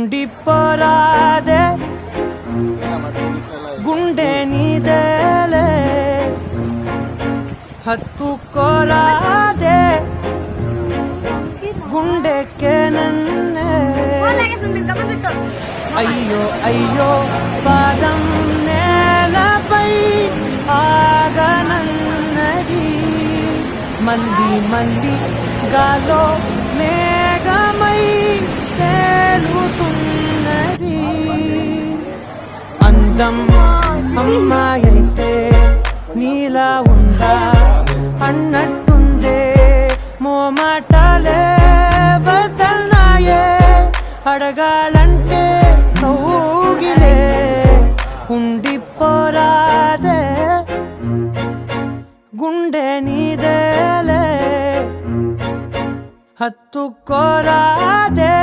ఉండిపోరాదే గుండె నీదేలే హత్తుకోరాదే గుండెకే నన్నే అయ్యో అయ్యో పాదం నేలపై ఆగనన్నది మళ్ళీ మళ్ళీ గాలో మేఘమై తేలుతున్నది అందం అమ్మాయైతే నీలా ఉందా అన్నట్టుందే మోమాటలే వదల్నాయే అడగాలంటే కౌగిలే ఉండిపోరాదే గుండె నీదేలే హత్తుకోరాదే